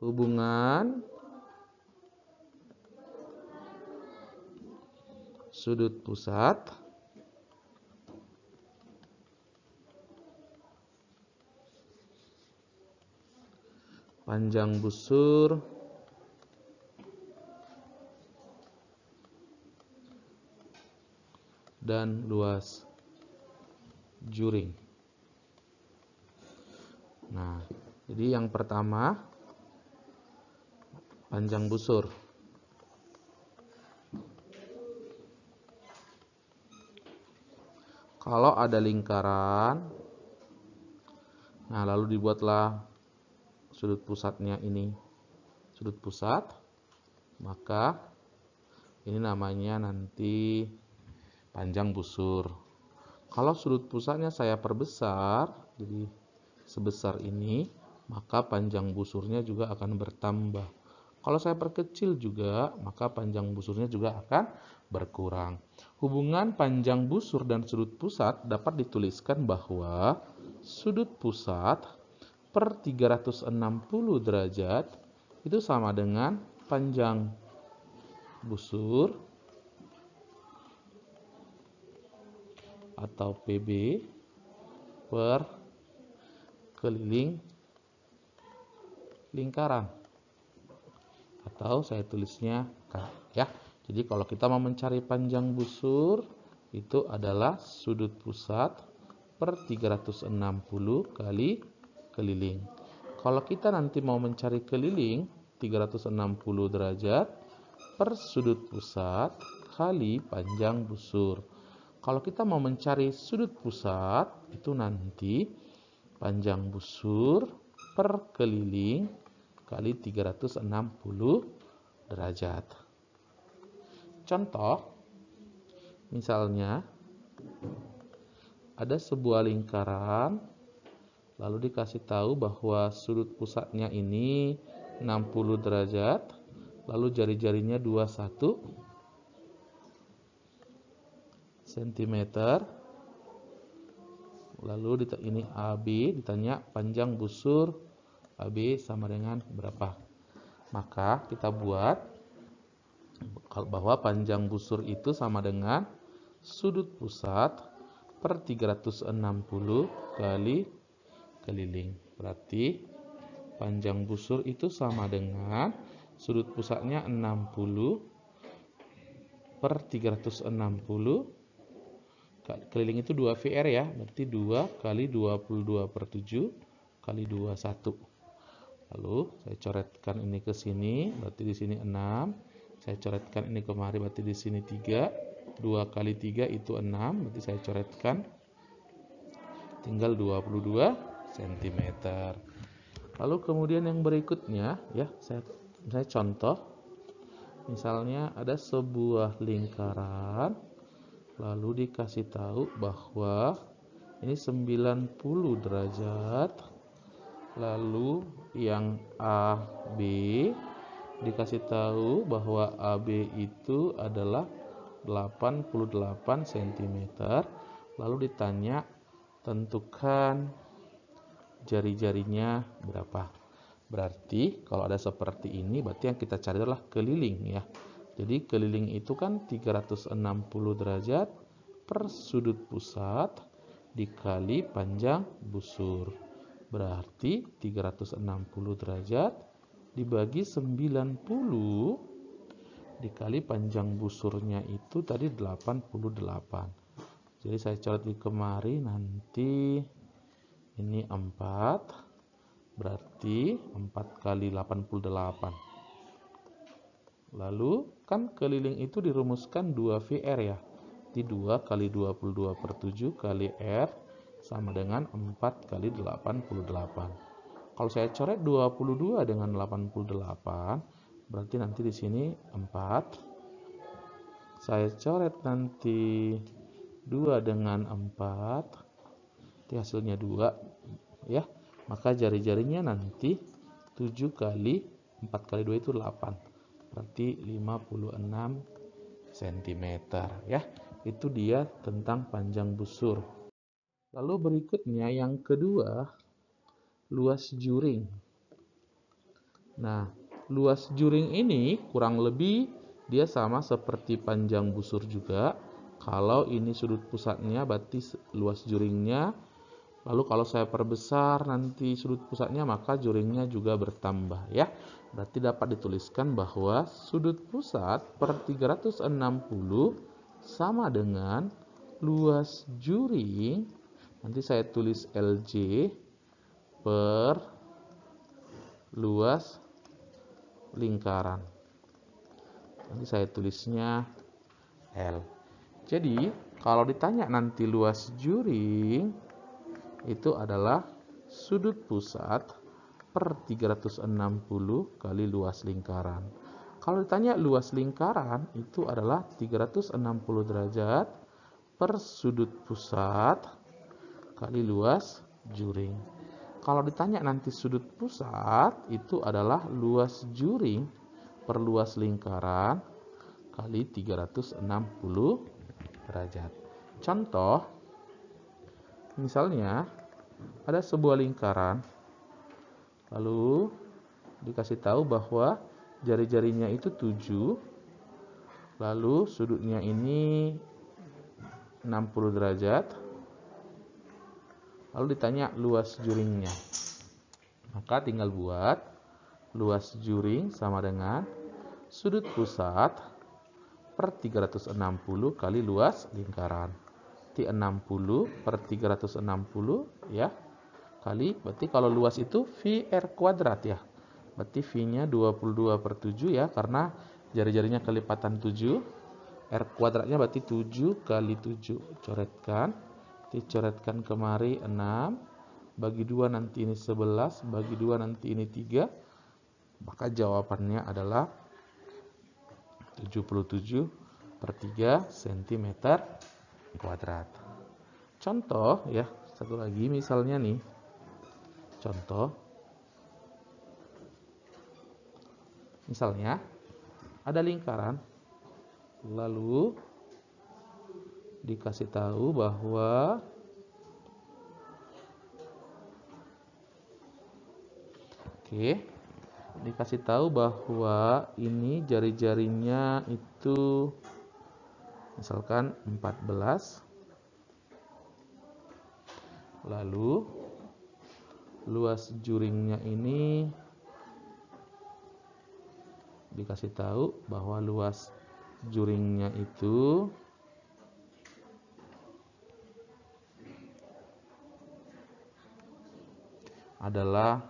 hubungan sudut pusat panjang busur dan luas juring. Nah, jadi yang pertama panjang busur. Kalau ada lingkaran, nah lalu dibuatlah sudut pusatnya ini sudut pusat, maka ini namanya nanti panjang busur. Kalau sudut pusatnya saya perbesar, jadi sebesar ini, maka panjang busurnya juga akan bertambah. Kalau saya perkecil juga, maka panjang busurnya juga akan berkurang. Hubungan panjang busur dan sudut pusat dapat dituliskan bahwa sudut pusat per 360 derajat itu sama dengan panjang busur atau PB per keliling lingkaran, atau saya tulisnya K ya. Jadi kalau kita mau mencari panjang busur, itu adalah sudut pusat per 360 kali keliling. Kalau kita nanti mau mencari keliling 360 derajat per sudut pusat kali panjang busur. Kalau kita mau mencari sudut pusat, itu nanti panjang busur per keliling kali 360 derajat. Contoh, misalnya ada sebuah lingkaran, lalu dikasih tahu bahwa sudut pusatnya ini 60 derajat, lalu jari-jarinya 21 cm, lalu ini AB, ditanya panjang busur AB sama dengan berapa. Maka kita buat bahwa panjang busur itu sama dengan sudut pusat per 360 kali keliling. Berarti panjang busur itu sama dengan sudut pusatnya 60 per 360 keliling itu 2 VR ya, berarti 2 kali 22/7 kali 21. Lalu saya coretkan ini ke sini, berarti di sini 6. Saya coretkan ini kemari, berarti di sini 3. 2 kali 3 itu 6, berarti saya coretkan tinggal 22 cm. Lalu kemudian yang berikutnya ya, saya contoh. Misalnya ada sebuah lingkaran, lalu dikasih tahu bahwa ini 90 derajat, lalu yang AB dikasih tahu bahwa AB itu adalah 88 cm, lalu ditanya tentukan jari-jarinya berapa. Berarti kalau ada seperti ini, berarti yang kita cari adalah keliling ya. Jadi keliling itu kan 360 derajat per sudut pusat dikali panjang busur. Berarti 360 derajat dibagi 90 dikali panjang busurnya itu tadi 88. Jadi saya coret di kemari, nanti ini 4, berarti 4 kali 88. Lalu kan keliling itu dirumuskan 2 VR ya. Di 2 kali 22/7 kali R sama dengan 4 kali 88. Kalau saya coret 22 dengan 88, berarti nanti di sini 4. Saya coret nanti 2 dengan 4, itu hasilnya 2 ya. Maka jari-jarinya nanti 7 kali 4 kali 2 itu 8, berarti 56 cm ya. Itu dia tentang panjang busur. Lalu berikutnya yang kedua, luas juring. Nah, luas juring ini kurang lebih dia sama seperti panjang busur juga. Kalau ini sudut pusatnya berarti luas juringnya. Lalu kalau saya perbesar nanti sudut pusatnya, maka juringnya juga bertambah ya. Berarti dapat dituliskan bahwa sudut pusat per 360 sama dengan luas juring. Nanti saya tulis LJ per luas lingkaran. Nanti saya tulisnya L. Jadi, kalau ditanya nanti luas juring itu adalah sudut pusat per 360 kali luas lingkaran. Kalau ditanya luas lingkaran itu adalah 360 derajat per sudut pusat kali luas juring. Kalau ditanya nanti sudut pusat itu adalah luas juring per luas lingkaran kali 360 derajat. Contoh, misalnya ada sebuah lingkaran, lalu dikasih tahu bahwa jari-jarinya itu 7, lalu sudutnya ini 60 derajat, lalu ditanya luas juringnya. Maka tinggal buat luas juring sama dengan sudut pusat per 360 kali luas lingkaran. 60 per 360 ya, kali, berarti kalau luas itu VR kuadrat ya. Berarti V-nya 22 per 7 ya, karena jari-jarinya kelipatan 7. R kuadratnya berarti 7 kali 7. Coretkan. Dicoretkan kemari 6. Bagi 2 nanti ini 11. Bagi 2 nanti ini 3. Maka jawabannya adalah 77 per 3 cm kuadrat. Contoh ya, satu lagi misalnya nih. Contoh. Misalnya ada lingkaran, lalu dikasih tahu bahwa dikasih tahu bahwa ini jari-jarinya itu misalkan 14, lalu luas juringnya ini dikasih tahu bahwa luas juringnya itu adalah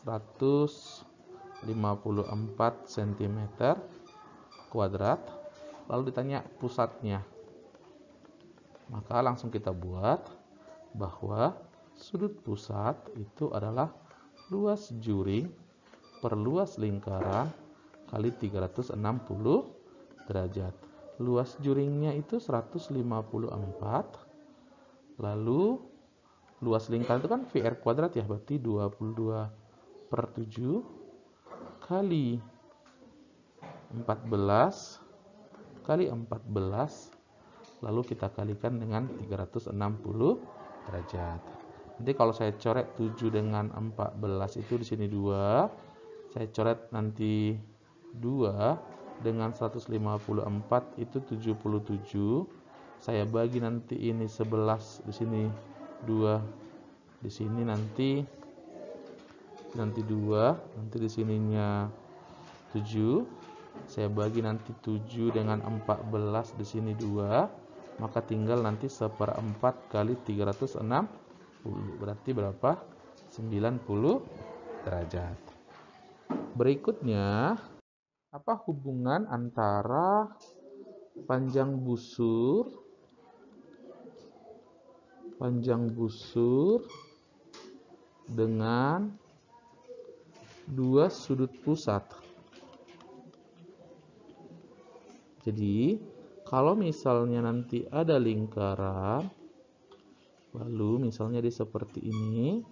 154 cm kuadrat. Lalu ditanya pusatnya, maka langsung kita buat bahwa sudut pusat itu adalah luas juring per luas lingkaran kali 360 derajat. Luas juringnya itu 154, lalu luas lingkaran itu kan VR kuadrat ya, berarti 22 per 7 kali 14 kali 14, lalu kita kalikan dengan 360 derajat. Nanti kalau saya coret 7 dengan 14 itu di sini 2. Saya coret nanti 2 dengan 154 itu 77. Saya bagi nanti ini 11 di sini 2. Di sini nanti 2, nanti di sininya 7. Saya bagi nanti 7 dengan 14 di sini 2, maka tinggal nanti 1/4 kali 360, berarti berapa? 90 derajat. Berikutnya, apa hubungan antara panjang busur dengan dua sudut pusat? Jadi, kalau misalnya nanti ada lingkaran, lalu misalnya dia seperti ini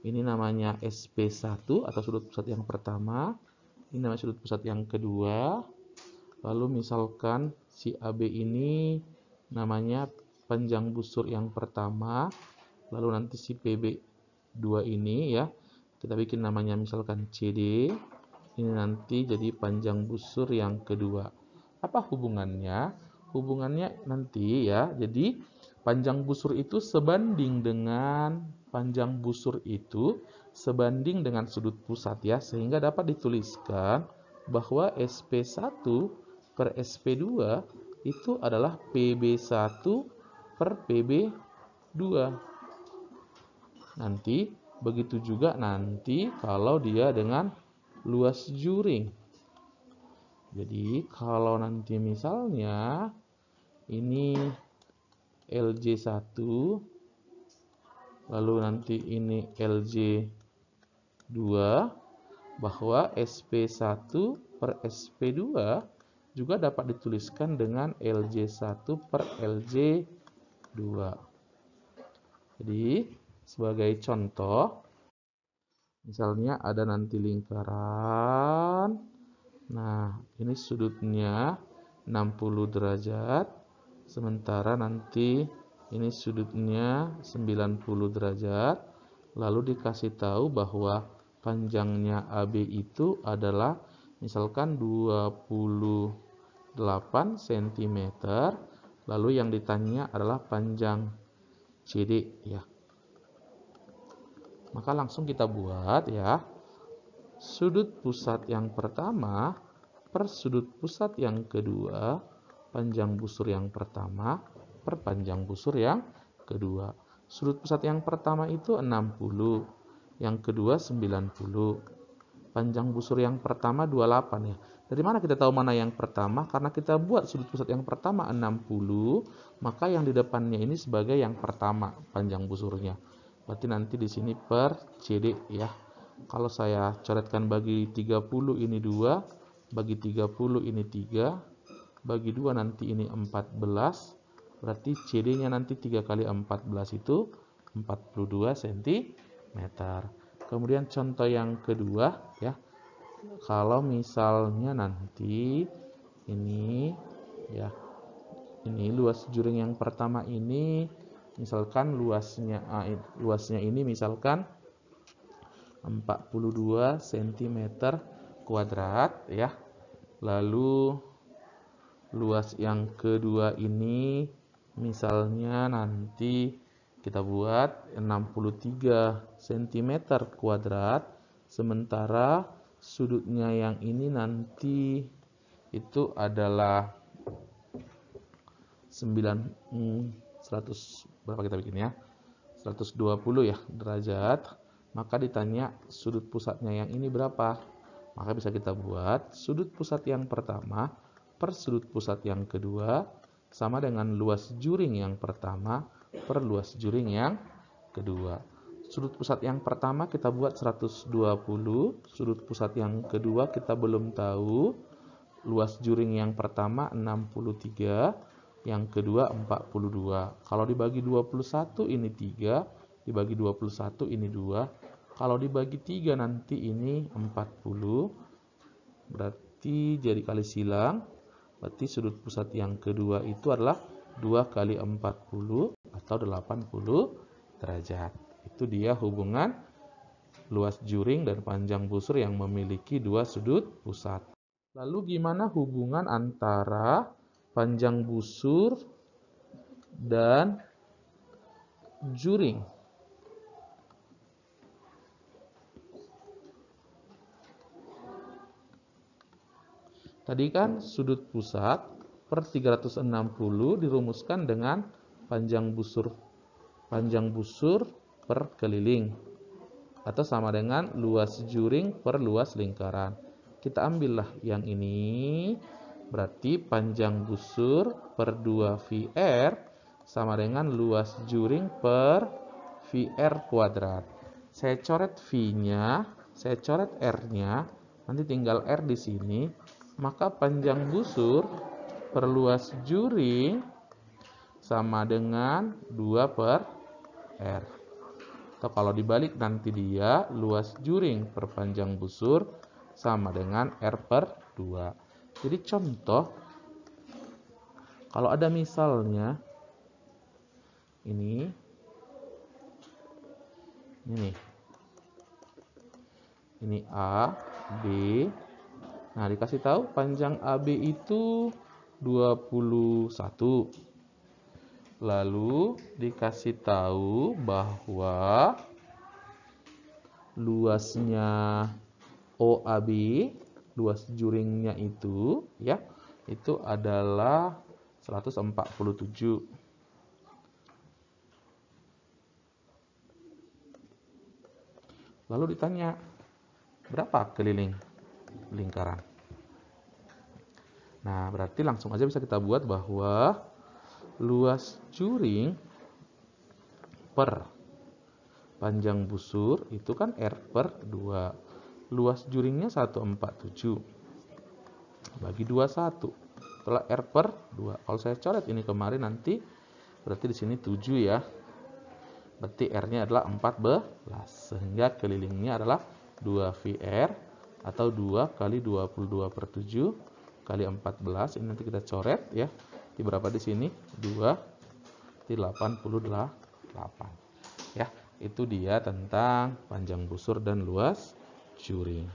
namanya SP1 atau sudut pusat yang pertama, ini namanya sudut pusat yang kedua, lalu misalkan si AB ini namanya panjang busur yang pertama, lalu nanti si PB2 ini ya, itu kita bikin namanya misalkan CD. Ini nanti jadi panjang busur yang kedua. Apa hubungannya? Hubungannya nanti ya, jadi panjang busur itu sebanding dengan sudut pusat ya, sehingga dapat dituliskan bahwa SP1 per SP2 itu adalah PB1 per PB2. Nanti begitu juga nanti kalau dia dengan luas juring. Jadi kalau nanti misalnya ini LJ1, lalu nanti ini LJ2, bahwa SP1 per SP2 juga dapat dituliskan dengan LJ1 per LJ2. Jadi sebagai contoh, misalnya ada nanti lingkaran. Nah, ini sudutnya 60 derajat, sementara nanti ini sudutnya 90 derajat. Lalu dikasih tahu bahwa panjangnya AB itu adalah misalkan 28 cm. Lalu yang ditanya adalah panjang CD ya. Maka langsung kita buat ya. Sudut pusat yang pertama per sudut pusat yang kedua, panjang busur yang pertama per panjang busur yang kedua. Sudut pusat yang pertama itu 60, yang kedua 90. Panjang busur yang pertama 28 ya. Dari mana kita tahu mana yang pertama? Karena kita buat sudut pusat yang pertama 60, maka yang di depannya ini sebagai yang pertama panjang busurnya. Berarti nanti di sini per CD ya. Kalau saya coretkan bagi 30 ini 2, bagi 30 ini 3, bagi 2 nanti ini 14. Berarti CD-nya nanti 3 kali 14 itu 42 cm. Kemudian contoh yang kedua ya. Kalau misalnya nanti ini ya. Ini luas juring yang pertama ini misalkan luasnya ini misalkan 42 cm kuadrat ya. Lalu luas yang kedua ini misalnya nanti kita buat 63 cm kuadrat, sementara sudutnya yang ini nanti itu adalah 100 berapa kita bikin ya? 120 ya derajat. Maka ditanya sudut pusatnya yang ini berapa? Maka bisa kita buat sudut pusat yang pertama per sudut pusat yang kedua sama dengan luas juring yang pertama per luas juring yang kedua. Sudut pusat yang pertama kita buat 120, sudut pusat yang kedua kita belum tahu, luas juring yang pertama 63, yang kedua 42. Kalau dibagi 21 ini 3, dibagi 21 ini 2. Kalau dibagi 3 nanti ini 40. Berarti jadi kali silang. Berarti sudut pusat yang kedua itu adalah 2 kali 40 atau 80 derajat. Itu dia hubungan luas juring dan panjang busur yang memiliki dua sudut pusat. Lalu gimana hubungan antara panjang busur dan juring? Tadi kan sudut pusat per 360 dirumuskan dengan panjang busur per keliling atau sama dengan luas juring per luas lingkaran. Kita ambillah yang ini, berarti panjang busur per 2 VR sama dengan luas juring per VR kuadrat. Saya coret V-nya, saya coret R-nya, nanti tinggal R di sini. Maka panjang busur per luas juring sama dengan 2 per R. Atau kalau dibalik nanti dia luas juring per panjang busur sama dengan R per 2. Jadi contoh, kalau ada misalnya ini Ini A, B. Nah, dikasih tahu panjang AB itu 21. Lalu dikasih tahu bahwa luasnya OAB, luas juringnya itu ya, itu adalah 147. Lalu ditanya, berapa keliling lingkaran? Nah, berarti langsung aja bisa kita buat bahwa luas juring per panjang busur itu kan R per 2. Luas juringnya 147. Bagi 21. Setelah R per 2. Kalau saya coret ini kemarin nanti, berarti di sini 7 ya. Berarti R-nya adalah 14. Sehingga kelilingnya adalah 2VR atau 2 kali 22/7 kali 14. Ini nanti kita coret ya. Di berapa di sini? 2 di 88. Ya, itu dia tentang panjang busur dan luas juring.